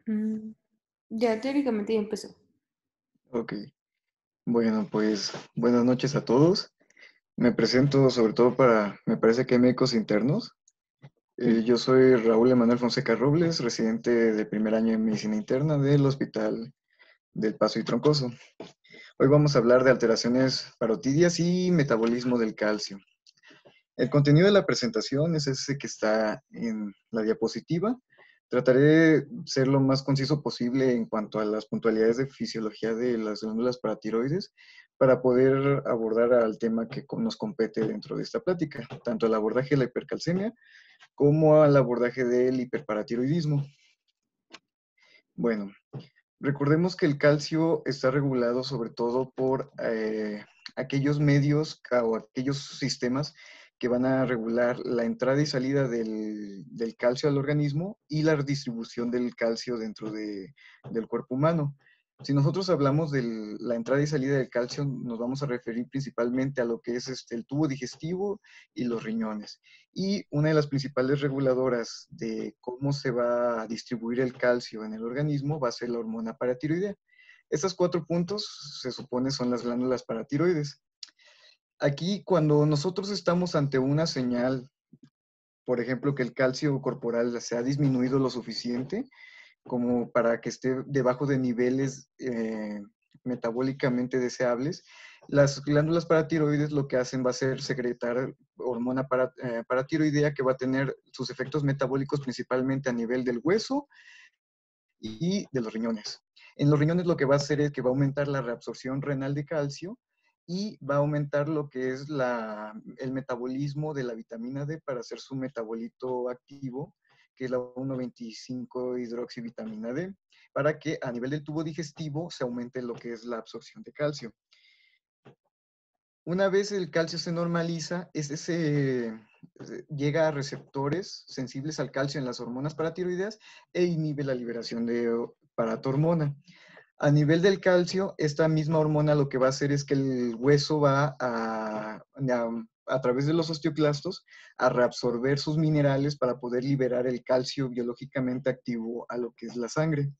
Mm, ya, teóricamente ya empezó. Ok, bueno, pues buenas noches a todos. Me presento sobre todo me parece que hay médicos internos. Yo soy Raúl Emanuel Fonseca Robles, residente de primer año en medicina interna del Hospital del Paso y Troncoso. Hoy vamos a hablar de alteraciones parotidias y metabolismo del calcio. El contenido de la presentación es ese que está en la diapositiva. Trataré de ser lo más conciso posible en cuanto a las puntualidades de fisiología de las glándulas paratiroides para poder abordar al tema que nos compete dentro de esta plática, tanto el abordaje de la hipercalcemia como al abordaje del hiperparatiroidismo. Bueno, recordemos que el calcio está regulado sobre todo por aquellos medios o aquellos sistemas que van a regular la entrada y salida del calcio al organismo y la distribución del calcio dentro del cuerpo humano. Si nosotros hablamos de la entrada y salida del calcio, nos vamos a referir principalmente a lo que es el tubo digestivo y los riñones. Y una de las principales reguladoras de cómo se va a distribuir el calcio en el organismo va a ser la hormona paratiroidea. Estos 4 puntos se supone son las glándulas paratiroides. Aquí, cuando nosotros estamos ante una señal, por ejemplo, que el calcio corporal se ha disminuido lo suficiente como para que esté debajo de niveles metabólicamente deseables, las glándulas paratiroides lo que hacen va a ser secretar hormona paratiroidea que va a tener sus efectos metabólicos principalmente a nivel del hueso y de los riñones. En los riñones lo que va a hacer es que va a aumentar la reabsorción renal de calcio y va a aumentar lo que es el metabolismo de la vitamina D para hacer su metabolito activo, que es la 1,25-hidroxivitamina D, para que a nivel del tubo digestivo se aumente lo que es la absorción de calcio. Una vez el calcio se normaliza, llega a receptores sensibles al calcio en las hormonas paratiroideas e inhibe la liberación de paratormona. A nivel del calcio, esta misma hormona lo que va a hacer es que el hueso va a través de los osteoclastos, a reabsorber sus minerales para poder liberar el calcio biológicamente activo a lo que es la sangre.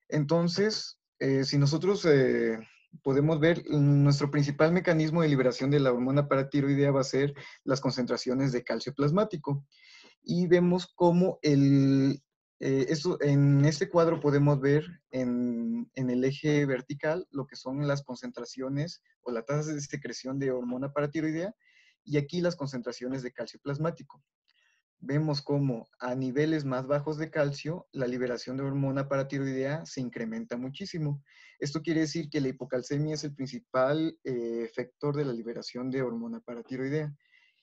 Entonces, si nosotros podemos ver, nuestro principal mecanismo de liberación de la hormona paratiroidea va a ser las concentraciones de calcio plasmático. Y vemos cómo en este cuadro podemos ver en el eje vertical lo que son las concentraciones o la tasa de secreción de hormona paratiroidea y aquí las concentraciones de calcio plasmático. Vemos cómo a niveles más bajos de calcio, la liberación de hormona paratiroidea se incrementa muchísimo. Esto quiere decir que la hipocalcemia es el principal efector de la liberación de hormona paratiroidea.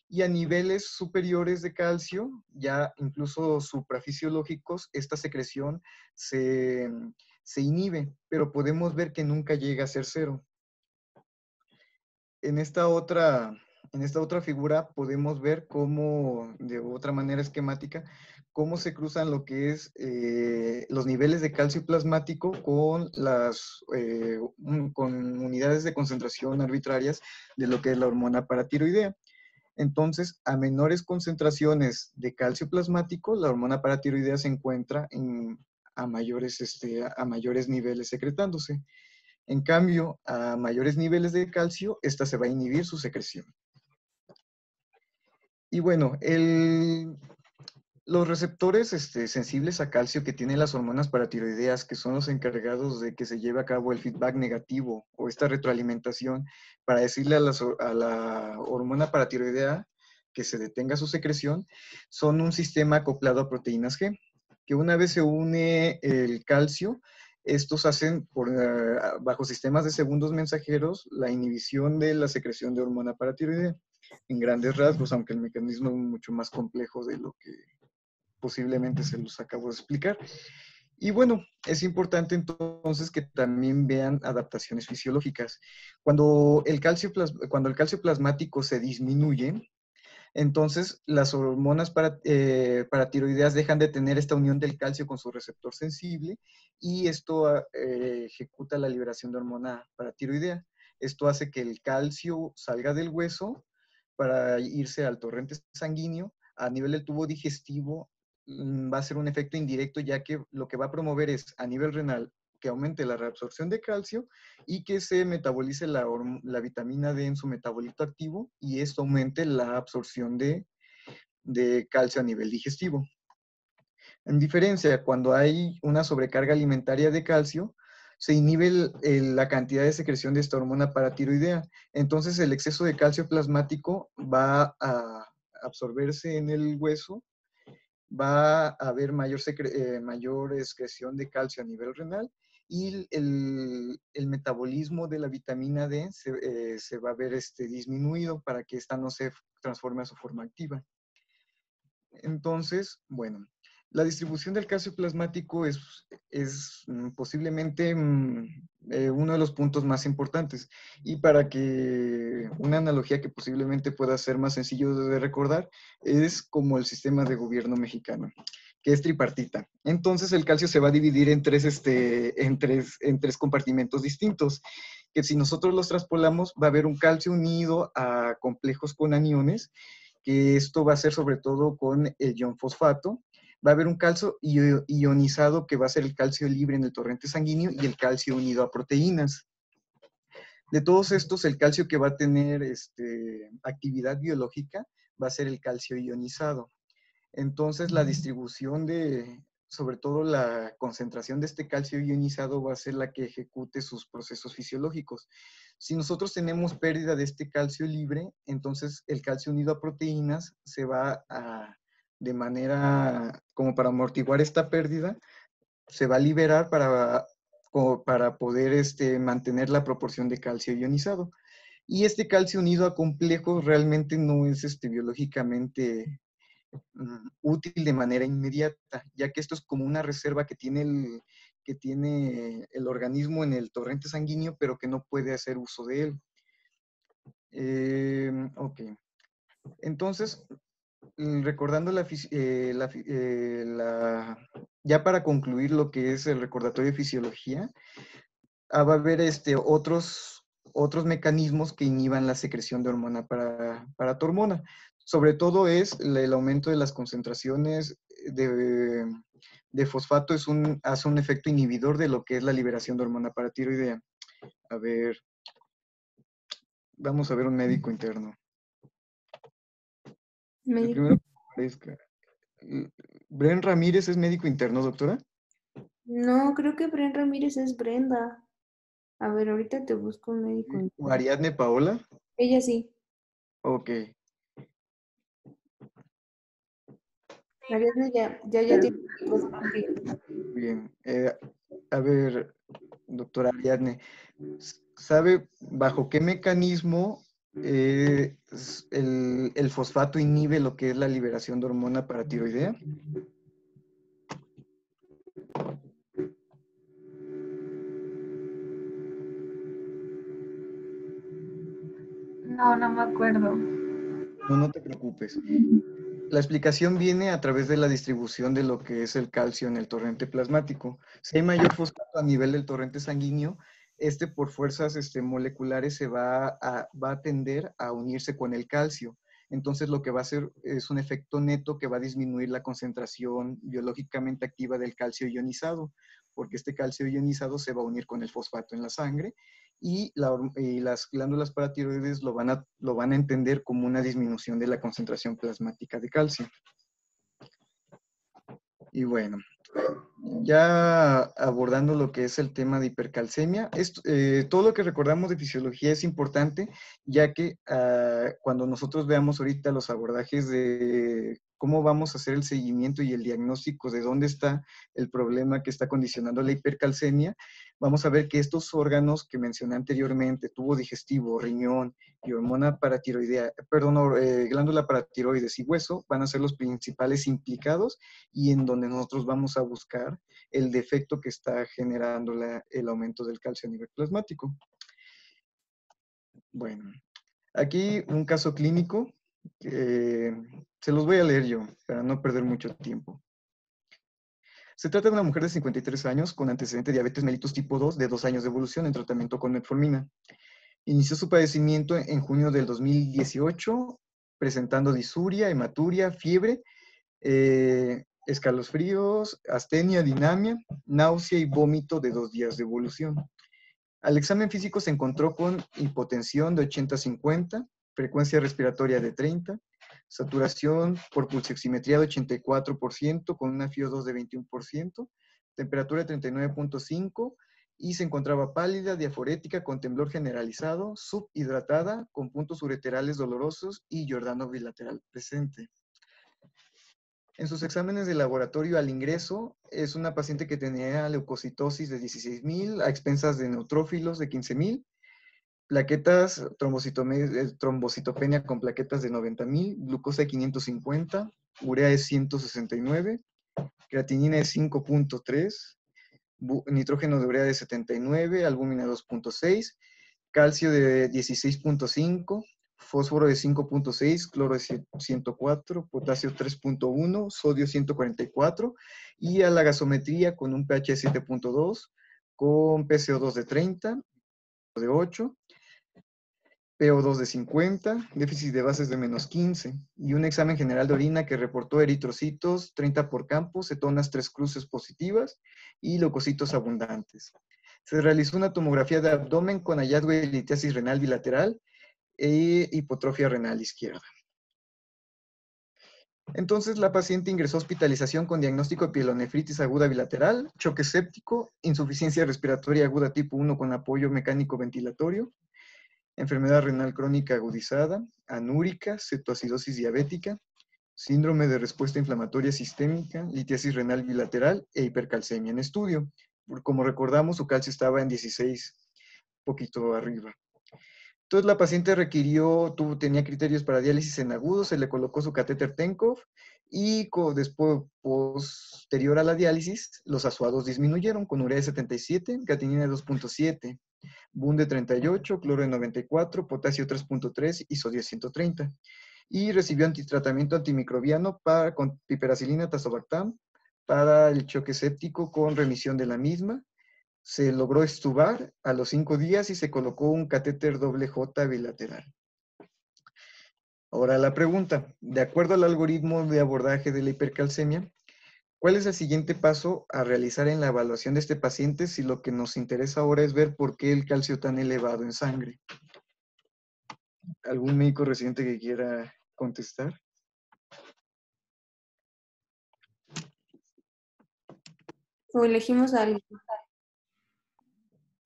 Y a niveles superiores de calcio, ya incluso suprafisiológicos, esta secreción se, se inhibe, pero podemos ver que nunca llega a ser cero. En esta otra, en esta otra figura podemos ver cómo, de otra manera esquemática, cómo se cruzan lo que es los niveles de calcio plasmático con unidades de concentración arbitrarias de lo que es la hormona paratiroidea. Entonces, a menores concentraciones de calcio plasmático, la hormona paratiroidea se encuentra a mayores niveles secretándose. En cambio, a mayores niveles de calcio, esta se va a inhibir su secreción. Y bueno, los receptores sensibles a calcio que tienen las hormonas paratiroideas, que son los encargados de que se lleve a cabo el feedback negativo o esta retroalimentación para decirle a la hormona paratiroidea que se detenga su secreción, son un sistema acoplado a proteínas G, que una vez se une el calcio, estos hacen bajo sistemas de segundos mensajeros la inhibición de la secreción de hormona paratiroidea en grandes rasgos, aunque el mecanismo es mucho más complejo de lo que posiblemente se los acabo de explicar. Y bueno, es importante entonces que también vean adaptaciones fisiológicas. Cuando el calcio plasmático se disminuye, entonces las hormonas paratiroideas dejan de tener esta unión del calcio con su receptor sensible y esto ejecuta la liberación de hormona paratiroidea. Esto hace que el calcio salga del hueso para irse al torrente sanguíneo. A nivel del tubo digestivo, va a ser un efecto indirecto, ya que lo que va a promover es a nivel renal que aumente la reabsorción de calcio y que se metabolice la vitamina D en su metabolito activo y esto aumente la absorción de calcio a nivel digestivo. En diferencia, cuando hay una sobrecarga alimentaria de calcio, se inhibe la cantidad de secreción de esta hormona paratiroidea. Entonces, el exceso de calcio plasmático va a absorberse en el hueso, va a haber mayor excreción de calcio a nivel renal y el metabolismo de la vitamina D se va a ver disminuido para que ésta no se transforme a su forma activa. Entonces, bueno, la distribución del calcio plasmático es posiblemente uno de los puntos más importantes. Y para que una analogía que posiblemente pueda ser más sencillo de recordar, es como el sistema de gobierno mexicano, que es tripartita. Entonces, el calcio se va a dividir en tres compartimentos distintos, que si nosotros los traspolamos, va a haber un calcio unido a complejos con aniones, que esto va a ser sobre todo con el ion fosfato. Va a haber un calcio ionizado que va a ser el calcio libre en el torrente sanguíneo y el calcio unido a proteínas. De todos estos, el calcio que va a tener actividad biológica va a ser el calcio ionizado. Entonces, la distribución sobre todo la concentración de este calcio ionizado va a ser la que ejecute sus procesos fisiológicos. Si nosotros tenemos pérdida de este calcio libre, entonces el calcio unido a proteínas se va de manera como para amortiguar esta pérdida, se va a liberar para poder mantener la proporción de calcio ionizado. Y este calcio unido a complejos realmente no es biológicamente útil de manera inmediata, ya que esto es como una reserva que tiene el organismo en el torrente sanguíneo, pero que no puede hacer uso de él. Ok. Entonces, recordando ya para concluir lo que es el recordatorio de fisiología, va a haber otros mecanismos que inhiban la secreción de hormona para tu hormona. Sobre todo es el aumento de las concentraciones de fosfato hace un efecto inhibidor de lo que es la liberación de hormona paratiroidea. A ver, vamos a ver un médico interno. El primero que aparezca. ¿Bren Ramírez es médico interno, doctora? No, creo que Bren Ramírez es Brenda. A ver, ahorita te busco un médico ¿O interno. Ariadne Paola? Ella sí. Ok. Ariadna ya tiene cosas contigo. Bien. A ver, doctora Ariadne, ¿sabe bajo qué mecanismo el fosfato inhibe lo que es la liberación de hormona paratiroidea? No, no me acuerdo. No, no te preocupes. La explicación viene a través de la distribución de lo que es el calcio en el torrente plasmático. Si hay mayor fosfato a nivel del torrente sanguíneo, por fuerzas moleculares va a tender a unirse con el calcio. Entonces lo que va a hacer es un efecto neto que va a disminuir la concentración biológicamente activa del calcio ionizado, porque este calcio ionizado se va a unir con el fosfato en la sangre y las glándulas paratiroides lo van a entender como una disminución de la concentración plasmática de calcio. Y bueno, ya abordando lo que es el tema de hipercalcemia, todo lo que recordamos de fisiología es importante, ya que cuando nosotros veamos ahorita los abordajes de cómo vamos a hacer el seguimiento y el diagnóstico de dónde está el problema que está condicionando la hipercalcemia, vamos a ver que estos órganos que mencioné anteriormente, tubo digestivo, riñón y hormona paratiroidea, glándula paratiroides y hueso, van a ser los principales implicados y en donde nosotros vamos a buscar el defecto que está generando el aumento del calcio a nivel plasmático. Bueno, aquí un caso clínico que se los voy a leer yo para no perder mucho tiempo. Se trata de una mujer de 53 años con antecedente de diabetes mellitus tipo 2 de 2 años de evolución en tratamiento con metformina. Inició su padecimiento en junio del 2018, presentando disuria, hematuria, fiebre, escalofríos, astenia, dinamia, náusea y vómito de 2 días de evolución. Al examen físico se encontró con hipotensión de 80-50, frecuencia respiratoria de 30, saturación por pulsioximetría de 84% con una FiO2 de 21%, temperatura de 39.5 y se encontraba pálida, diaforética, con temblor generalizado, subhidratada, con puntos ureterales dolorosos y Giordano bilateral presente. En sus exámenes de laboratorio al ingreso, es una paciente que tenía leucocitosis de 16,000 a expensas de neutrófilos de 15,000, plaquetas, trombocitopenia con plaquetas de 90,000, glucosa de 550, urea de 169, creatinina de 5.3, nitrógeno de urea de 79, albúmina 2.6, calcio de 16.5, fósforo de 5.6, cloro de 104, potasio 3.1, sodio 144 y a la gasometría con un pH de 7.2, con PCO2 de 30, de 8, PO2 de 50, déficit de bases de menos 15 y un examen general de orina que reportó eritrocitos 30 por campo, cetonas 3 cruces positivas y leucocitos abundantes. Se realizó una tomografía de abdomen con hallazgo de litiasis renal bilateral e hipotrofia renal izquierda. Entonces, la paciente ingresó a hospitalización con diagnóstico de pielonefritis aguda bilateral, choque séptico, insuficiencia respiratoria aguda tipo 1 con apoyo mecánico ventilatorio, enfermedad renal crónica agudizada, anúrica, cetoacidosis diabética, síndrome de respuesta inflamatoria sistémica, litiasis renal bilateral e hipercalcemia en estudio. Como recordamos, su calcio estaba en 16, poquito arriba. Entonces la paciente tenía criterios para diálisis en agudo, se le colocó su catéter Tenkov y después, posterior a la diálisis, los asuados disminuyeron con urea de 77, creatinina de 2.7, BUN de 38, cloro de 94, potasio 3.3 y sodio 130. Y recibió tratamiento antimicrobiano con piperacilina, tazobactam para el choque séptico con remisión de la misma. Se logró extubar a los 5 días y se colocó un catéter doble J bilateral. Ahora la pregunta, de acuerdo al algoritmo de abordaje de la hipercalcemia, ¿cuál es el siguiente paso a realizar en la evaluación de este paciente si lo que nos interesa ahora es ver por qué el calcio tan elevado en sangre? ¿Algún médico residente que quiera contestar? O elegimos a alguien.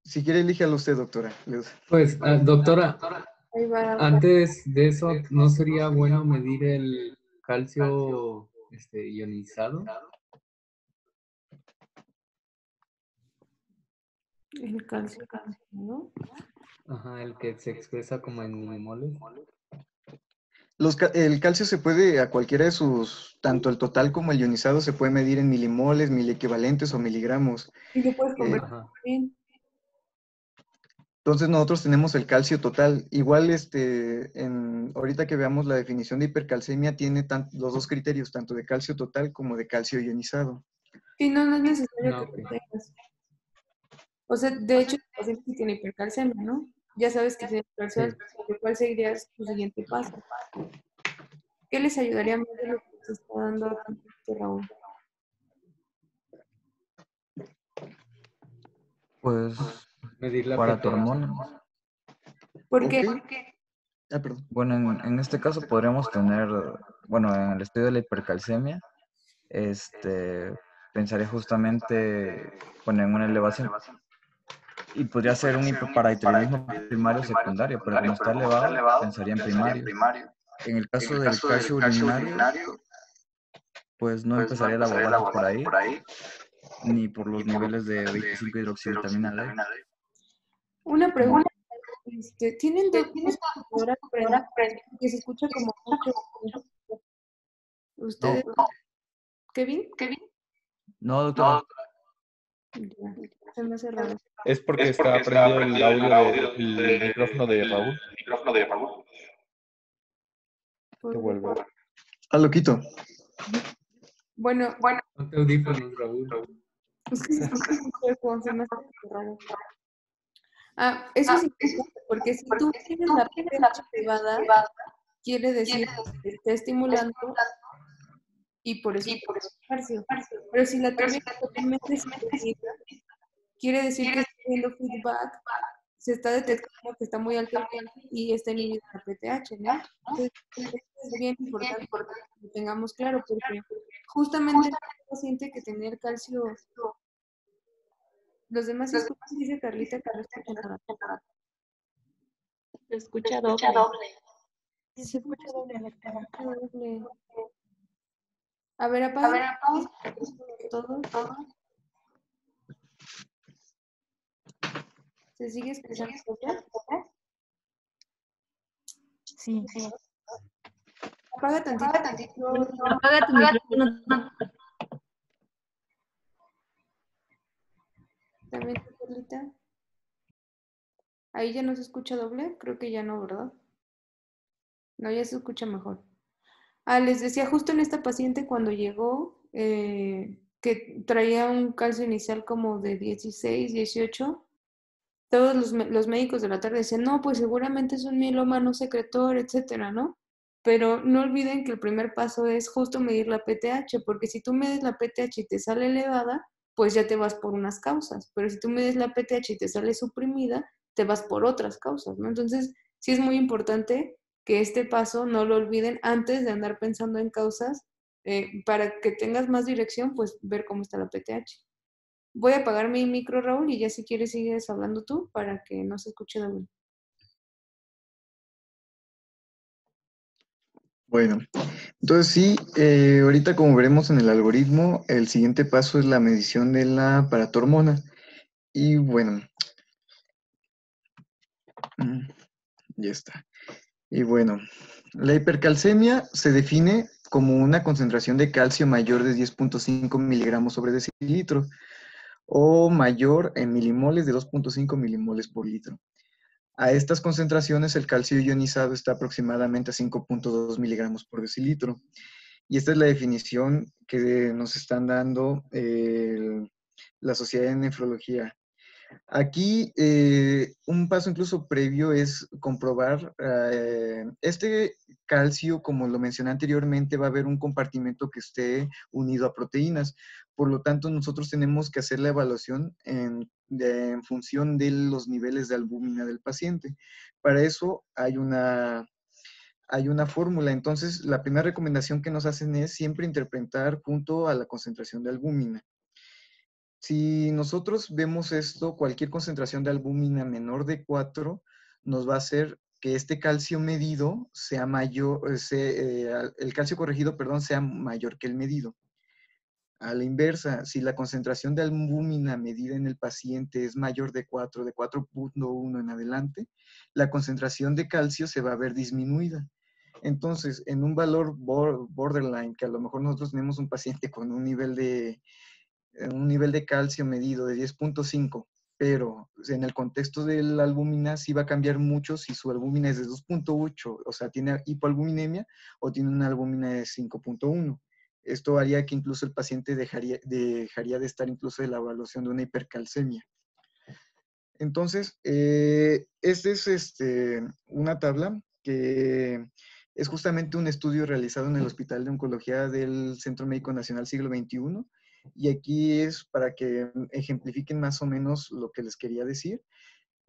Si quiere, elíjalo usted, doctora. Pues, doctora, Ahí va. antes de eso, ¿no sería bueno medir el calcio ionizado? El calcio, ¿no? Ajá, el que se expresa como en milimoles. El calcio se puede, a cualquiera de sus, tanto el total como el ionizado, se puede medir en milimoles, miliequivalentes o miligramos. Y lo puedes convertir Ajá. bien. Entonces nosotros tenemos el calcio total. Igual, ahorita que veamos la definición de hipercalcemia, tiene los dos criterios, tanto de calcio total como de calcio ionizado. Sí, no es necesario No, que ok. lo tengas. O sea, de hecho, el paciente sí tiene hipercalcemia, ¿no? Ya sabes que tiene hipercalcemia, ¿cuál sería tu siguiente paso? ¿Qué les ayudaría más de lo que les está dando aquí, Raúl? Pues Medir la para tu proteína. hormona. ¿Por qué? Ok. Perdón. Bueno, en este caso podríamos tener, bueno, en el estudio de la hipercalcemia, pensaría justamente, bueno, en una elevación. Y podría ser un hipoparathyroidismo primario o secundario, pero como está elevado, pensaría en primario. En el caso del calcio urinario, pues no empezaría el abordaje por ahí, ni por los niveles de 25-hidroxivitamina D. Una pregunta. ¿Tienen dos computadoras prendidas? Que se escucha como mucho. ¿Ustedes? No, ¿Kevin? no, doctora. Ya, se me hace raro. Es porque está prendido el audio del micrófono de Raúl. Que vuelve. Lo quito. Bueno, Ponte audífonos, Raúl. es que se escucha mucho, se me hace raro. Eso es importante porque si tú tienes la pH elevada, quiere decir que está estimulando y por eso calcio. Pero si la turbina totalmente suspendida, quiere decir que está haciendo feedback, se está detectando que está muy alto el calcio y está inhibida la PTH, ¿no? Entonces, esto es bien importante que lo tengamos claro, porque justamente el paciente que tenía el calcio, los demás sí escuchan, dice Carlita que no escuchan nada. Se escucha doble. Sí, se escucha doble, doctora. Doble. A ver, apaga todo. ¿Se sigue escuchando doble? Sí. Apaga tantito. Apaga tu micrófono. También, Carlita. Ahí ya no se escucha doble, creo que ya no, ¿verdad? No, ya se escucha mejor. Les decía justo en esta paciente cuando llegó que traía un calcio inicial como de 16, 18. Todos los médicos de la tarde decían, no, pues seguramente es un mieloma no secretor, etcétera, ¿no? Pero no olviden que el primer paso es justo medir la PTH, porque si tú mides la PTH y te sale elevada, pues ya te vas por unas causas. Pero si tú mides la PTH y te sale suprimida, te vas por otras causas, ¿no? Entonces, sí es muy importante que este paso no lo olviden antes de andar pensando en causas, para que tengas más dirección, pues ver cómo está la PTH. Voy a apagar mi micro, Raúl, y ya si quieres sigues hablando tú para que no se escuche doble. Bueno, entonces sí, ahorita como veremos en el algoritmo, el siguiente paso es la medición de la paratormona. Y bueno, ya está. Y bueno, la hipercalcemia se define como una concentración de calcio mayor de 10.5 miligramos sobre decilitro o mayor en milimoles de 2.5 milimoles por litro. A estas concentraciones el calcio ionizado está aproximadamente a 5.2 miligramos por decilitro. Y esta es la definición que nos están dando la Sociedad de Nefrología. Aquí un paso incluso previo es comprobar este calcio, como lo mencioné anteriormente, va a haber un compartimento que esté unido a proteínas. Por lo tanto, nosotros tenemos que hacer la evaluación en función de los niveles de albúmina del paciente. Para eso hay una fórmula. Entonces, la primera recomendación que nos hacen es siempre interpretar junto a la concentración de albúmina. Si nosotros vemos esto, cualquier concentración de albúmina menor de 4 nos va a hacer que este calcio medido sea mayor, el calcio corregido, perdón, sea mayor que el medido. A la inversa, si la concentración de albúmina medida en el paciente es mayor de 4, de 4.1 en adelante, la concentración de calcio se va a ver disminuida. Entonces, en un valor borderline, que a lo mejor nosotros tenemos un paciente con un nivel de calcio medido de 10.5, pero en el contexto de la albúmina sí va a cambiar mucho si su albúmina es de 2.8, o sea, tiene hipoalbuminemia o tiene una albúmina de 5.1. Esto haría que incluso el paciente dejaría de estar incluso de la evaluación de una hipercalcemia. Entonces, esta es una tabla que es justamente un estudio realizado en el Hospital de Oncología del Centro Médico Nacional Siglo XXI. Y aquí es para que ejemplifiquen más o menos lo que les quería decir.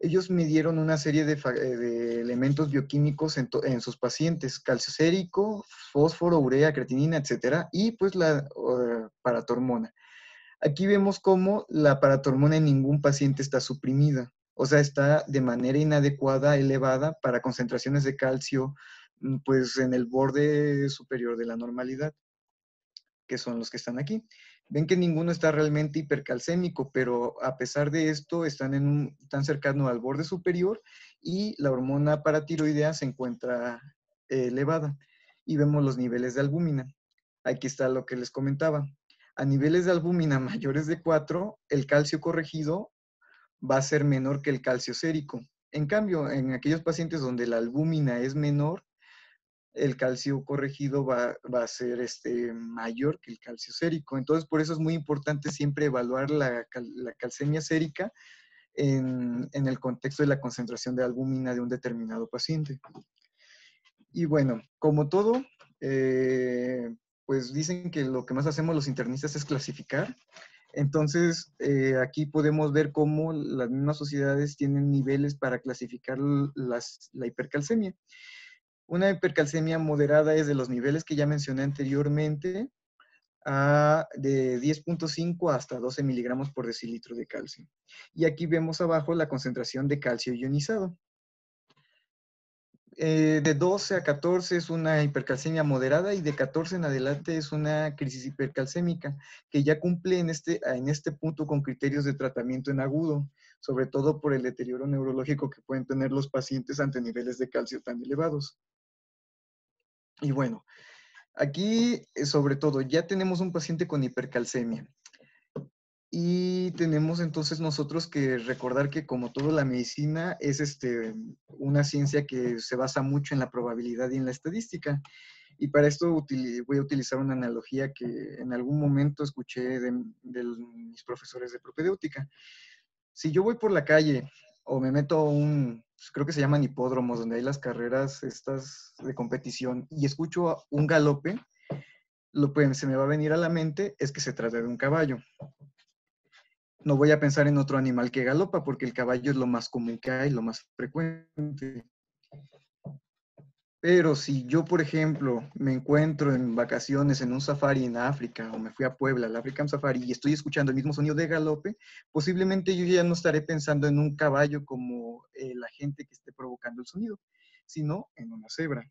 Ellos midieron una serie de elementos bioquímicos en sus pacientes, calcio sérico, fósforo, urea, creatinina, etcétera, y pues la paratormona. Aquí vemos cómo la paratormona en ningún paciente está suprimida, o sea, está de manera inadecuada elevada para concentraciones de calcio, pues en el borde superior de la normalidad, que son los que están aquí. Ven que ninguno está realmente hipercalcémico, pero a pesar de esto están tan cercano al borde superior y la hormona paratiroidea se encuentra elevada. Y vemos los niveles de albúmina. Aquí está lo que les comentaba. A niveles de albúmina mayores de 4, el calcio corregido va a ser menor que el calcio sérico. En cambio, en aquellos pacientes donde la albúmina es menor, el calcio corregido va a ser mayor que el calcio sérico. Entonces, por eso es muy importante siempre evaluar la calcemia sérica en el contexto de la concentración de albúmina de un determinado paciente. Y bueno, como todo, pues dicen que lo que más hacemos los internistas es clasificar. Entonces, aquí podemos ver cómo las mismas sociedades tienen niveles para clasificar la hipercalcemia. Una hipercalcemia moderada es de los niveles que ya mencioné anteriormente, de 10.5 hasta 12 miligramos por decilitro de calcio. Y aquí vemos abajo la concentración de calcio ionizado. De 12 a 14 es una hipercalcemia moderada y de 14 en adelante es una crisis hipercalcémica que ya cumple en este punto con criterios de tratamiento en agudo, sobre todo por el deterioro neurológico que pueden tener los pacientes ante niveles de calcio tan elevados. Y bueno, aquí sobre todo ya tenemos un paciente con hipercalcemia. Y tenemos entonces nosotros que recordar que como toda la medicina es una ciencia que se basa mucho en la probabilidad y en la estadística. Y para esto voy a utilizar una analogía que en algún momento escuché de mis profesores de propedéutica. Si yo voy por la calle o me meto a creo que se llaman hipódromos, donde hay las carreras estas de competición, y escucho un galope, lo que se me va a venir a la mente es que se trata de un caballo. No voy a pensar en otro animal que galopa, porque el caballo es lo más común que hay, lo más frecuente. Pero si yo, por ejemplo, me encuentro en vacaciones en un safari en África, o me fui a Puebla, al African Safari, y estoy escuchando el mismo sonido de galope, posiblemente yo ya no estaré pensando en un caballo como la gente que esté provocando el sonido, sino en una cebra.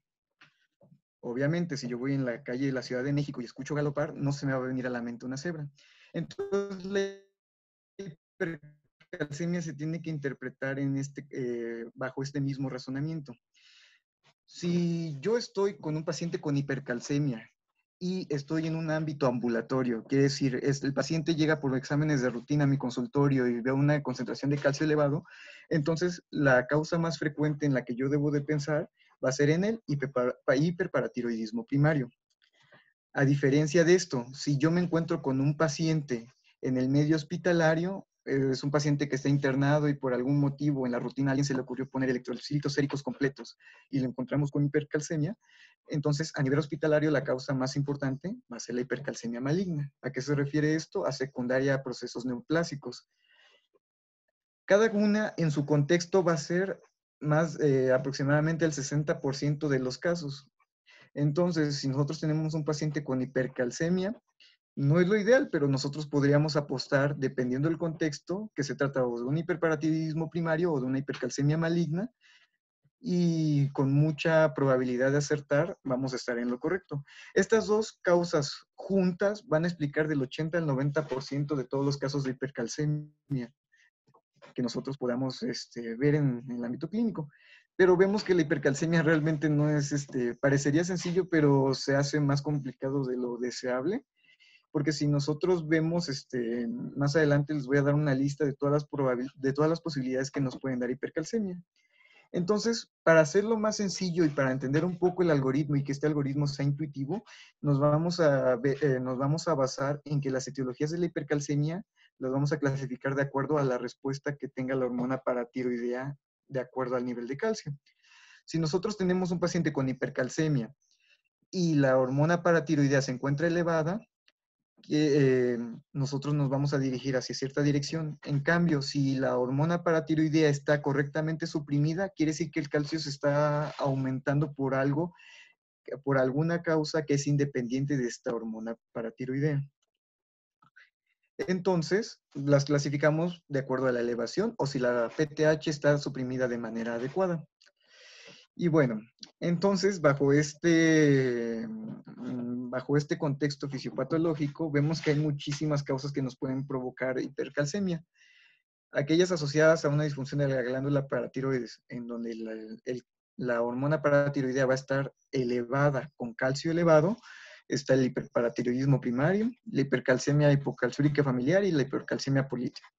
Obviamente, si yo voy en la calle de la Ciudad de México y escucho galopar, no se me va a venir a la mente una cebra. Entonces, la hipercalcemia se tiene que interpretar bajo este mismo razonamiento. Si yo estoy con un paciente con hipercalcemia y estoy en un ámbito ambulatorio, quiere decir, el paciente llega por exámenes de rutina a mi consultorio y veo una concentración de calcio elevado, entonces la causa más frecuente en la que yo debo de pensar va a ser en el hiperparatiroidismo primario. A diferencia de esto, si yo me encuentro con un paciente en el medio hospitalario, es un paciente que está internado y por algún motivo en la rutina a alguien se le ocurrió poner electrolitos séricos completos y lo encontramos con hipercalcemia, entonces a nivel hospitalario la causa más importante va a ser la hipercalcemia maligna. ¿A qué se refiere esto? A secundaria a procesos neoplásicos. Cada una en su contexto va a ser más aproximadamente el 60% de los casos. Entonces, si nosotros tenemos un paciente con hipercalcemia, no es lo ideal, pero nosotros podríamos apostar, dependiendo del contexto, que se trata o de un hiperparatiroidismo primario o de una hipercalcemia maligna, y con mucha probabilidad de acertar, vamos a estar en lo correcto. Estas dos causas juntas van a explicar del 80 al 90% de todos los casos de hipercalcemia que nosotros podamos ver en el ámbito clínico. Pero vemos que la hipercalcemia realmente no es, parecería sencillo, pero se hace más complicado de lo deseable. Porque si nosotros vemos, más adelante les voy a dar una lista de todas las posibilidades que nos pueden dar hipercalcemia. Entonces, para hacerlo más sencillo y para entender un poco el algoritmo y que este algoritmo sea intuitivo, nos vamos a basar en que las etiologías de la hipercalcemia las vamos a clasificar de acuerdo a la respuesta que tenga la hormona paratiroidea de acuerdo al nivel de calcio. Si nosotros tenemos un paciente con hipercalcemia y la hormona paratiroidea se encuentra elevada, nosotros nos vamos a dirigir hacia cierta dirección. En cambio, si la hormona paratiroidea está correctamente suprimida, quiere decir que el calcio se está aumentando por alguna causa que es independiente de esta hormona paratiroidea. Entonces, las clasificamos de acuerdo a la elevación o si la PTH está suprimida de manera adecuada. Y bueno, entonces bajo este contexto fisiopatológico vemos que hay muchísimas causas que nos pueden provocar hipercalcemia. Aquellas asociadas a una disfunción de la glándula paratiroides, en donde la hormona paratiroidea va a estar elevada con calcio elevado, está el hiperparatiroidismo primario, la hipercalcemia hipocalciúrica familiar y la hipercalcemia política.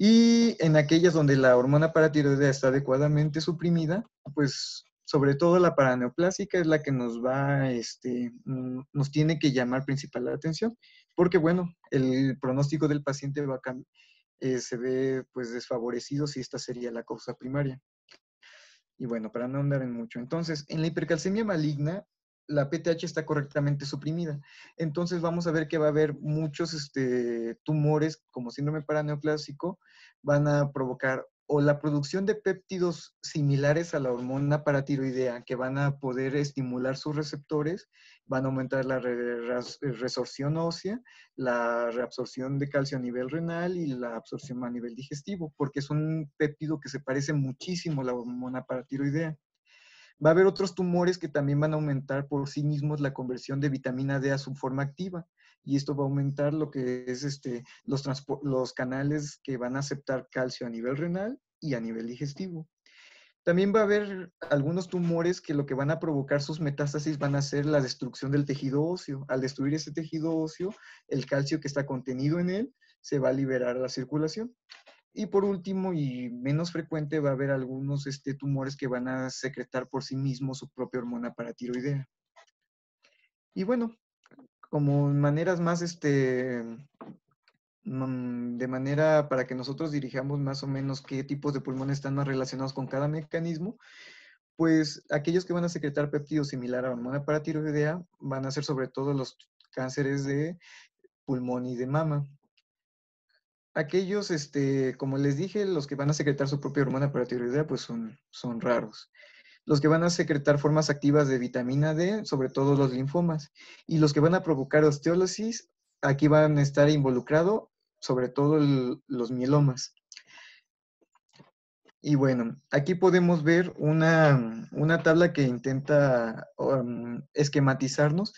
Y en aquellas donde la hormona paratiroidea está adecuadamente suprimida, pues sobre todo la paraneoplásica es la que nos nos tiene que llamar principal la atención, porque bueno, el pronóstico del paciente se ve pues desfavorecido si esta sería la causa primaria. Y bueno, para no andar en mucho. Entonces, en la hipercalcemia maligna, la PTH está correctamente suprimida. Entonces vamos a ver que va a haber muchos tumores como síndrome paraneoplásico, van a provocar o la producción de péptidos similares a la hormona paratiroidea que van a poder estimular sus receptores, van a aumentar la resorción ósea, la reabsorción de calcio a nivel renal y la absorción a nivel digestivo, porque es un péptido que se parece muchísimo a la hormona paratiroidea. Va a haber otros tumores que también van a aumentar por sí mismos la conversión de vitamina D a su forma activa. Y esto va a aumentar lo que es los canales que van a aceptar calcio a nivel renal y a nivel digestivo. También va a haber algunos tumores que lo que van a provocar sus metástasis van a ser la destrucción del tejido óseo. Al destruir ese tejido óseo, el calcio que está contenido en él se va a liberar a la circulación. Y por último, y menos frecuente, va a haber algunos tumores que van a secretar por sí mismos su propia hormona paratiroidea. Y bueno, como maneras más, de manera para que nosotros dirijamos más o menos qué tipos de pulmones están más relacionados con cada mecanismo, pues aquellos que van a secretar péptidos similar a hormona paratiroidea van a ser sobre todo los cánceres de pulmón y de mama. Aquellos, como les dije, los que van a secretar su propia hormona paratiroidea, pues son raros. Los que van a secretar formas activas de vitamina D, sobre todo los linfomas. Y los que van a provocar osteólisis, aquí van a estar involucrados, sobre todo los mielomas. Y bueno, aquí podemos ver una tabla que intenta esquematizarnos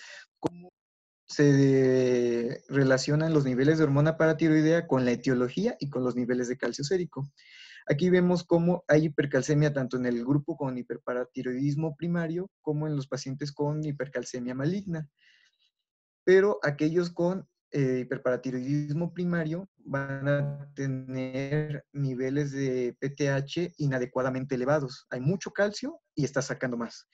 se relacionan los niveles de hormona paratiroidea con la etiología y con los niveles de calcio sérico. Aquí vemos cómo hay hipercalcemia tanto en el grupo con hiperparatiroidismo primario como en los pacientes con hipercalcemia maligna. Pero aquellos con hiperparatiroidismo primario van a tener niveles de PTH inadecuadamente elevados. Hay mucho calcio y está sacando más.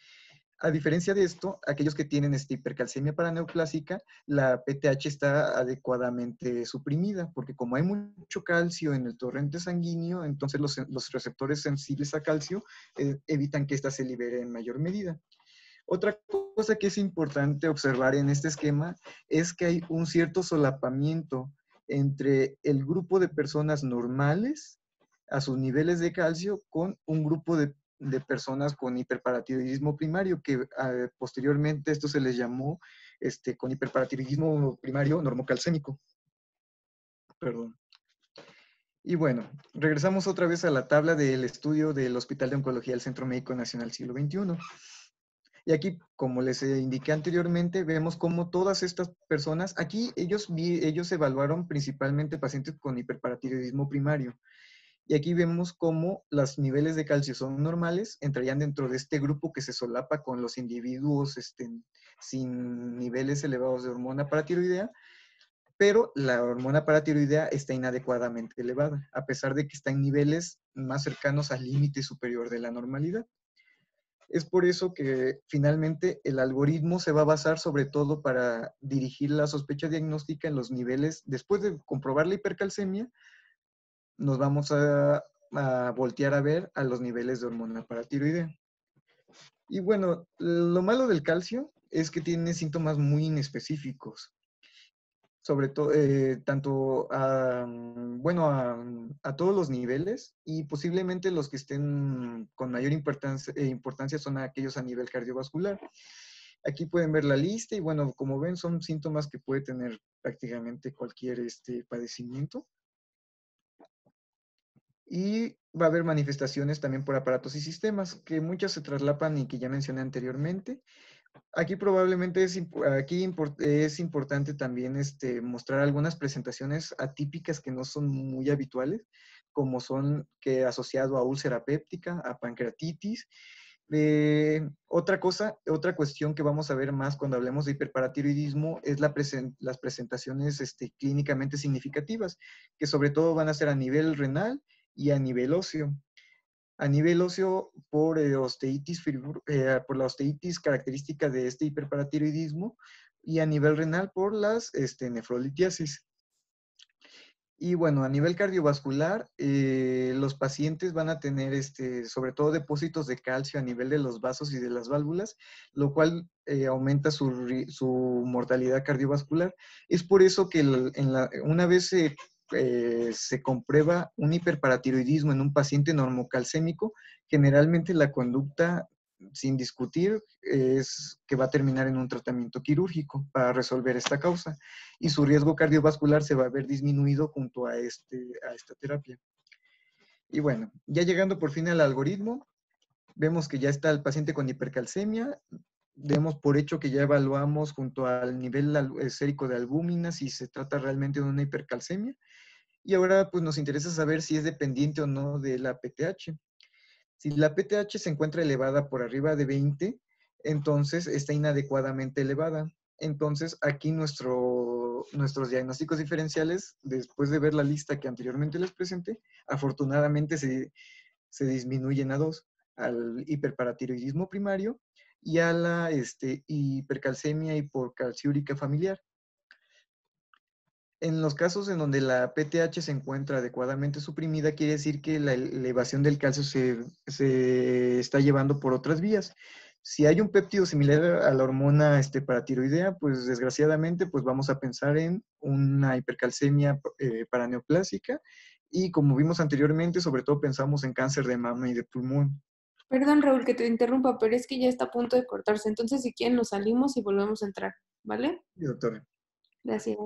A diferencia de esto, aquellos que tienen hipercalcemia paraneoplásica, la PTH está adecuadamente suprimida, porque como hay mucho calcio en el torrente sanguíneo, entonces los receptores sensibles a calcio evitan que ésta se libere en mayor medida. Otra cosa que es importante observar en este esquema es que hay un cierto solapamiento entre el grupo de personas normales a sus niveles de calcio con un grupo de personas con hiperparatiroidismo primario, que posteriormente esto se les llamó con hiperparatiroidismo primario normocalcémico. Perdón. Y bueno, regresamos otra vez a la tabla del estudio del Hospital de Oncología del Centro Médico Nacional Siglo XXI. Y aquí, como les indiqué anteriormente, vemos cómo todas estas personas, aquí ellos evaluaron principalmente pacientes con hiperparatiroidismo primario. Y aquí vemos cómo los niveles de calcio son normales, entrarían dentro de este grupo que se solapa con los individuos sin niveles elevados de hormona paratiroidea, pero la hormona paratiroidea está inadecuadamente elevada, a pesar de que está en niveles más cercanos al límite superior de la normalidad. Es por eso que finalmente el algoritmo se va a basar sobre todo para dirigir la sospecha diagnóstica en los niveles, después de comprobar la hipercalcemia, nos vamos a voltear a ver a los niveles de hormona paratiroidea. Y bueno, lo malo del calcio es que tiene síntomas muy inespecíficos, sobre todo, tanto a todos los niveles y posiblemente los que estén con mayor importancia son aquellos a nivel cardiovascular. Aquí pueden ver la lista y bueno, como ven, son síntomas que puede tener prácticamente cualquier padecimiento. Y va a haber manifestaciones también por aparatos y sistemas, que muchas se traslapan y que ya mencioné anteriormente. Aquí probablemente es importante también mostrar algunas presentaciones atípicas que no son muy habituales, como son que asociado a úlcera péptica, a pancreatitis. Otra cuestión que vamos a ver más cuando hablemos de hiperparatiroidismo es las presentaciones clínicamente significativas, que sobre todo van a ser a nivel renal y a nivel óseo. A nivel óseo, por la osteitis característica de este hiperparatiroidismo, y a nivel renal por las nefrolitiasis. Y bueno, a nivel cardiovascular, los pacientes van a tener sobre todo depósitos de calcio a nivel de los vasos y de las válvulas, lo cual aumenta su mortalidad cardiovascular. Es por eso que una vez se comprueba un hiperparatiroidismo en un paciente normocalcémico, generalmente la conducta, sin discutir, es que va a terminar en un tratamiento quirúrgico para resolver esta causa y su riesgo cardiovascular se va a ver disminuido junto a esta terapia. Y bueno, ya llegando por fin al algoritmo, vemos que ya está el paciente con hipercalcemia, demos por hecho que ya evaluamos junto al nivel sérico de albúmina si se trata realmente de una hipercalcemia, y ahora pues nos interesa saber si es dependiente o no de la PTH. Si la PTH se encuentra elevada por arriba de 20, entonces está inadecuadamente elevada. Entonces, aquí nuestros diagnósticos diferenciales, después de ver la lista que anteriormente les presenté, afortunadamente se disminuyen a dos, al hiperparatiroidismo primario y a la hipercalcemia hipocalciúrica familiar. En los casos en donde la PTH se encuentra adecuadamente suprimida, quiere decir que la elevación del calcio se está llevando por otras vías. Si hay un péptido similar a la hormona paratiroidea, pues desgraciadamente pues vamos a pensar en una hipercalcemia paraneoplásica y como vimos anteriormente, sobre todo pensamos en cáncer de mama y de pulmón. Perdón, Raúl, que te interrumpa, pero es que ya está a punto de cortarse. Entonces, si quieren, nos salimos y volvemos a entrar, ¿vale? Sí, doctora. Gracias.